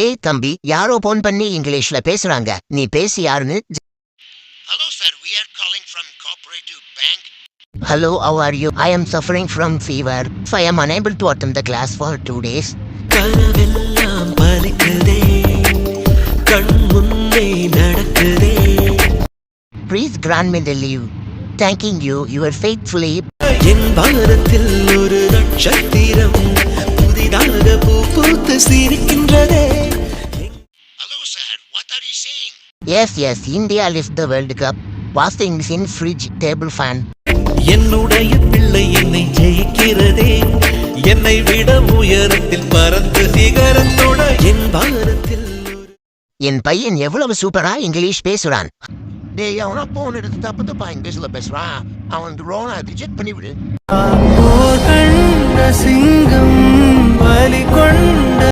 ஏய் தம்பி, யாரோ போன் பண்ணி இங்கிலீஷ்ல பேசுறாங்க. நீ பேசி யாருன்னு. Hello sir, we are calling from Cooperative Bank. Hello, how are you? I am suffering from fever, so I am unable to attend the class for 2 days. கனவெல்லாம் பலிக்குதே, கண் முன்னே நடக்குதே. Please grant me the leave. Thanking you, you are faithfully. என் வானத்தில் ஒரு நட்சத்திரம் புதிதாக பூ பூத்து சிரிக்கின்றதே. Hello sir, what are you saying? Yes, India lift the World Cup. Washing machine, fridge, table fan. என்னுடைய பிள்ளை என்னை ஜெயிக்கிறதே, என்னை விட உயரத்தில் பறந்து சிகரத்தோட என் வானத்தில் என் பையன் எவ்வளவு சூப்பரா இங்கிலீஷ் பேசுறான். டேய், அவனா போன் எடுத்து தப்பு இங்கிலீஷ்ல பேசுறான். அவன் ரோனா ரிஜெக்ட் பண்ணி விடு. சிங்கம் வலி கொண்ட